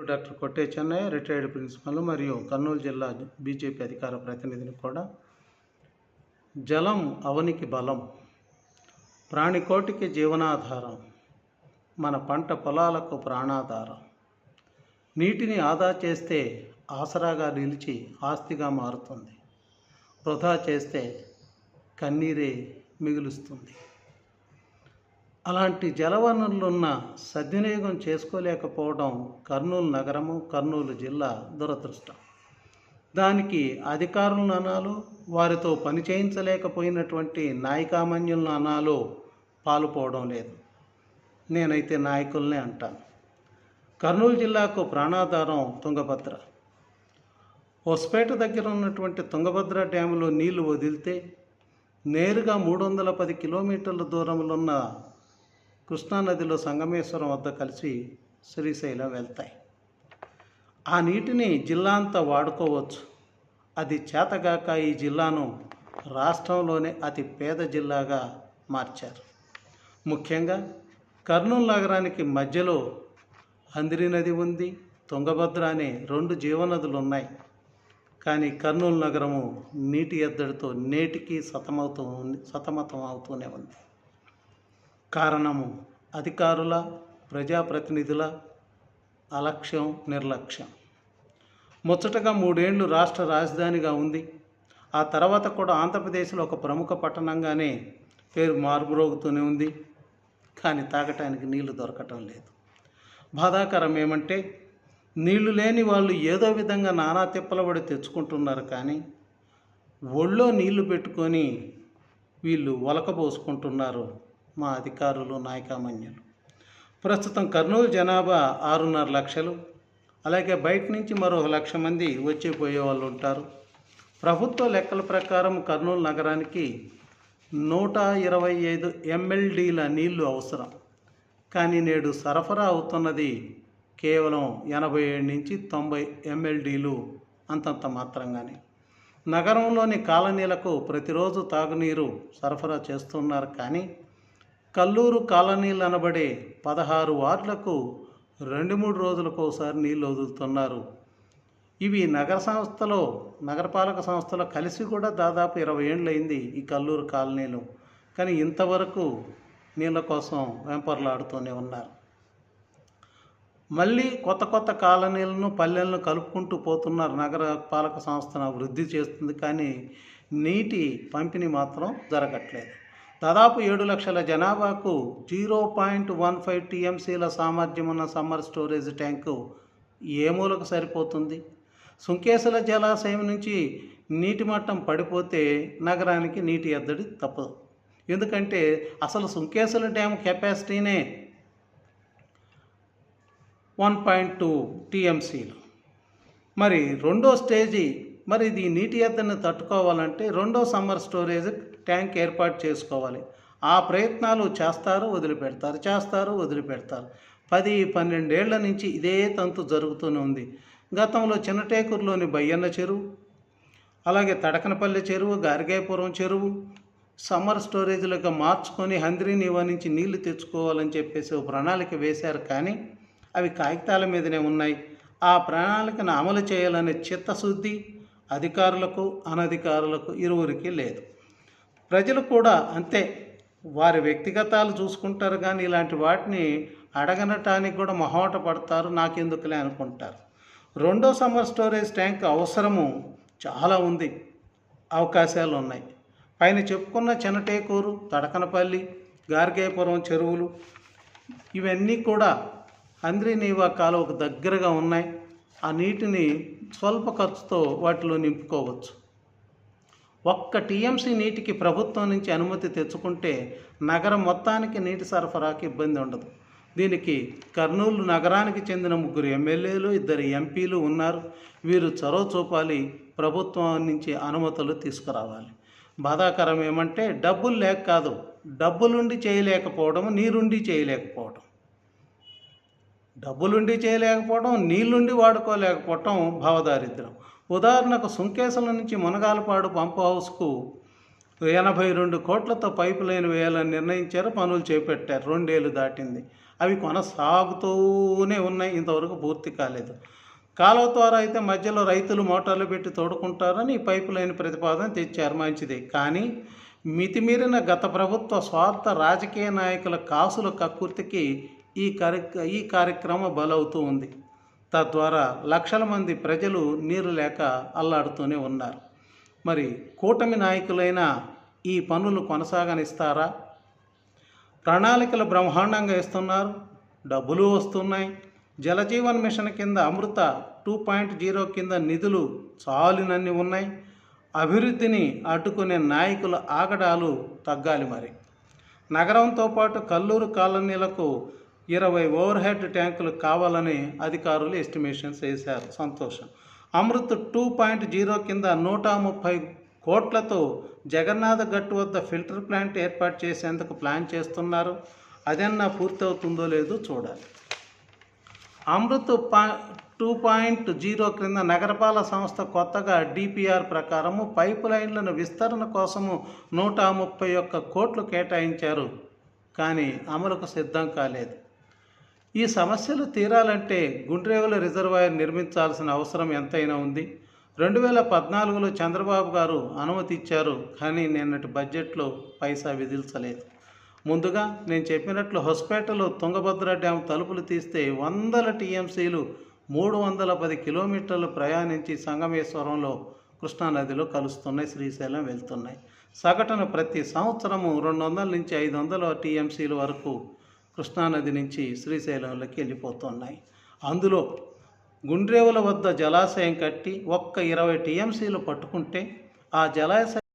Doctor కొట్టే Chennaiah, retired principal మరియు కర్నూలు జిల్లా బీజేపీ అధికార ప్రతినిధిని కూడా. జలం అవనికి బలం, ప్రాణికోటికి జీవనాధారం, మన పంట పొలాలకు ప్రాణాధారం. నీటిని ఆదా చేస్తే ఆసరాగా నిలిచి ఆస్తిగా మారుతుంది, వృధా చేస్తే కన్నీరే మిగులుస్తుంది. అలాంటి జలవనరులున్న సద్వినియోగం చేసుకోలేకపోవడం కర్నూలు నగరము, కర్నూలు జిల్లా దురదృష్టం. దానికి అధికారులను అనాలో, వారితో పని చేయించలేకపోయినటువంటి నాయకామన్యులను అనాలో పాలుపోవడం లేదు. నేనైతే నాయకులనే అంటాను. కర్నూలు జిల్లాకు ప్రాణాధారం తుంగభద్ర. హొస్పేట దగ్గర ఉన్నటువంటి తుంగభద్ర డ్యాములో నీళ్లు వదిలితే నేరుగా 310 కిలోమీటర్ల దూరంలో ఉన్న కృష్ణానదిలో సంగమేశ్వరం వద్ద కలిసి శ్రీశైలం వెళ్తాయి. ఆ నీటిని జిల్లా అంతా వాడుకోవచ్చు. అది చేతగాక ఈ జిల్లాను రాష్ట్రంలోనే అతి పేద జిల్లాగా మార్చారు. ముఖ్యంగా కర్నూలు నగరానికి మధ్యలో అందిరి నది ఉంది, తుంగభద్ర అనే 2 జీవనదులు ఉన్నాయి. కానీ కర్నూలు నగరము నీటి ఎద్దడితో నేటికి సతమతం అవుతూనే ఉంది. కారణము అధికారుల, ప్రజాప్రతినిధుల అలక్ష్యం, నిర్లక్ష్యం. ముచ్చటగా 3 ఏళ్ళు రాష్ట్ర రాజధానిగా ఉంది. ఆ తర్వాత కూడా ఆంధ్రప్రదేశ్లో ఒక ప్రముఖ పట్టణంగానే పేరు మారుమ్రోగుతూనే ఉంది. కానీ తాగటానికి నీళ్లు దొరకటం లేదు. బాధాకరం ఏమంటే నీళ్లు లేని వాళ్ళు ఏదో విధంగా నానా తిప్పలబడి తెచ్చుకుంటున్నారు. కానీ ఒళ్ళో నీళ్లు పెట్టుకొని వీళ్ళు ఒలకబోసుకుంటున్నారు మా అధికారులు, నాయకామన్యులు. ప్రస్తుతం కర్నూలు జనాభా 6.5 లక్షలు. అలాగే బయట నుంచి మరో 1 లక్ష మంది వచ్చిపోయే వాళ్ళు ఉంటారు. ప్రభుత్వ లెక్కల ప్రకారం కర్నూలు నగరానికి 125 MLDల నీళ్లు అవసరం. కానీ నేడు సరఫరా అవుతున్నది కేవలం 87 నుంచి 90 MLDలు, అంతంత మాత్రంగానే. నగరంలోని కాలనీలకు ప్రతిరోజు తాగునీరు సరఫరా చేస్తున్నారు. కానీ కల్లూరు కాలనీలు అనబడే 16 వార్డులకు 2-3 రోజులకు ఒకసారి నీళ్ళు వదులుతున్నారు. ఇవి నగరపాలక సంస్థలో కలిసి కూడా దాదాపు 20 ఏళ్ళు అయింది ఈ కల్లూరు కాలనీలు. కానీ ఇంతవరకు నీళ్ళ కోసం వెంపర్లాడుతూనే ఉన్నారు. మళ్ళీ కొత్త కాలనీలను, పల్లెలను కలుపుకుంటూ పోతున్నారు. నగరపాలక సంస్థను అభివృద్ధి చేస్తుంది, కానీ నీటి పంపిణీ మాత్రం జరగట్లేదు. దాదాపు 7 లక్షల జనాభాకు 0.15 TMCల సామర్థ్యం ఉన్న సమ్మర్ స్టోరేజ్ ట్యాంకు ఏ మూలకు సరిపోతుంది? సుంకేసుల జలాశయం నుంచి నీటి మట్టం పడిపోతే నగరానికి నీటి ఎద్దడి తప్పదు. ఎందుకంటే అసలు సుంకేసుల డ్యామ్ కెపాసిటీనే 1.2 TMCలు. మరి రెండో స్టేజీ, మరి ఇది నీటి ఎద్దడిని తట్టుకోవాలంటే రెండో సమ్మర్ స్టోరేజ్ ట్యాంక్ ఏర్పాటు చేసుకోవాలి. ఆ ప్రయత్నాలు చేస్తారు, వదిలిపెడతారు, 10-12 ఏళ్ల నుంచి ఇదే తంతు జరుగుతూనే ఉంది. గతంలో చిన్నటేకూరులోని బయ్యన్న చెరువు, అలాగే తడకనపల్లి చెరువు, గారిగాయపురం చెరువు సమ్మర్ స్టోరేజ్లుగా మార్చుకొని హంద్రీ నీవా నుంచి నీళ్లు తెచ్చుకోవాలని చెప్పేసి ఒక ప్రణాళిక వేశారు. కానీ అవి కాగితాల మీదనే ఉన్నాయి. ఆ ప్రణాళికను అమలు చేయాలనే చిత్తశుద్ధి అధికారులకు, అనధికారులకు ఇరువురికి లేదు. ప్రజలు కూడా అంతే, వారి వ్యక్తిగతాలు చూసుకుంటారు. కానీ ఇలాంటి వాటిని అడగనటానికి కూడా మొహమాట పడతారు, నాకెందుకులే అనుకుంటారు. రెండో సమ్మర్ స్టోరేజ్ ట్యాంక్ అవసరము చాలా ఉంది, అవకాశాలు ఉన్నాయి. పైన చెప్పుకున్న చిన్నటేకూరు, తడకనపల్లి, గార్గేయపురం చెరువులు ఇవన్నీ కూడా హంద్రీ నీవా కాలువకు దగ్గరగా ఉన్నాయి. ఆ నీటిని స్వల్ప ఖర్చుతో వాటిలో నింపుకోవచ్చు. 1 TMC నీటికి ప్రభుత్వం నుంచి అనుమతి తెచ్చుకుంటే నగరం మొత్తానికి నీటి సరఫరాకి ఇబ్బంది ఉండదు. దీనికి కర్నూలు నగరానికి చెందిన 3 ఎమ్మెల్యేలు, 2 ఎంపీలు ఉన్నారు. వీరు చొరవ చూపాలి, ప్రభుత్వం నుంచి అనుమతులు తీసుకురావాలి. బాధాకరం ఏమంటే డబ్బులు లేక కాదు, డబ్బులుండి చేయలేకపోవడం, నీరుండి చేయలేకపోవడం. డబ్బులుండి చేయలేకపోవడం, నీళ్ళుండి వాడుకోలేకపోవటం భావదారిద్ర్యం. ఉదాహరణకు సుంకేసుల నుంచి మునగాలపాడు పంప్ హౌస్కు 82 కోట్లతో పైపు లైన్ వేయాలని నిర్ణయించారు, పనులు చేపట్టారు. 2 ఏళ్ళు దాటింది. అవి కొనసాగుతూనే ఉన్నాయి, ఇంతవరకు పూర్తి కాలేదు. కాలువ ద్వారా అయితే మధ్యలో రైతులు మోటార్లు పెట్టి తోడుకుంటారని ఈ పైపు లైన్ ప్రతిపాదన తెచ్చారు, మంచిదే. కానీ మితిమీరిన గత ప్రభుత్వ స్వార్థ రాజకీయ నాయకుల కాసుల కక్కుర్తికి ఈ కార్యక్రమం బలవుతూ ఉంది. తద్వారా లక్షల మంది ప్రజలు నీరు లేక అల్లాడుతూనే ఉన్నారు. మరి కూటమి నాయకులైన ఈ పనులు కొనసాగనిస్తారా? ప్రణాళికలు బ్రహ్మాండంగా ఇస్తున్నారు, డబ్బులు వస్తున్నాయి. జలజీవన్ మిషన్ కింద అమృత 2.0 కింద నిధులు చాలినన్ని ఉన్నాయి. అభివృద్ధిని అడ్డుకునే నాయకుల ఆగడాలు తగ్గాలి. మరి నగరంతో పాటు కల్లూరు కాలనీలకు 20 ఓవర్ హెడ్ ట్యాంకులు కావాలని అధికారులు ఎస్టిమేషన్స్ వేశారు, సంతోషం. అమృత్ 2.0 కింద 130 కోట్లతో జగన్నాథ గట్టు వద్ద ఫిల్టర్ ప్లాంట్ ఏర్పాటు చేసేందుకు ప్లాన్ చేస్తున్నారు. అదన్నా పూర్తవుతుందో లేదో చూడాలి. అమృత్ 2.0 క్రింద నగరపాలక సంస్థ కొత్తగా డిపిఆర్ ప్రకారము పైపు లైన్లను విస్తరణ కోసము 131 కోట్లు కేటాయించారు, కానీ అమలుకు సిద్ధం కాలేదు. ఈ సమస్యలు తీరాలంటే గుండ్రేవుల రిజర్వాయర్ నిర్మించాల్సిన అవసరం ఎంతైనా ఉంది. 2014లో చంద్రబాబు గారు అనుమతి ఇచ్చారు, కానీ నిన్నటి బడ్జెట్లో పైసా విధించలేదు. ముందుగా నేను చెప్పినట్లు హొస్పేటలో తుంగభద్ర డ్యాం తలుపులు తీస్తే 100 టీఎంసీలు 310 కిలోమీటర్లు ప్రయాణించి సంగమేశ్వరంలో కృష్ణానదిలో కలుస్తున్నాయి, శ్రీశైలం వెళ్తున్నాయి. సగటున ప్రతి సంవత్సరము 200 నుంచి 500 టీఎంసీల వరకు కృష్ణానది నుంచి శ్రీశైలంలోకి వెళ్ళిపోతున్నాయి. అందులో గుండ్రేవుల వద్ద జలాశయం కట్టి ఒక్క 20 టీఎంసీలు పట్టుకుంటే ఆ జలాశయం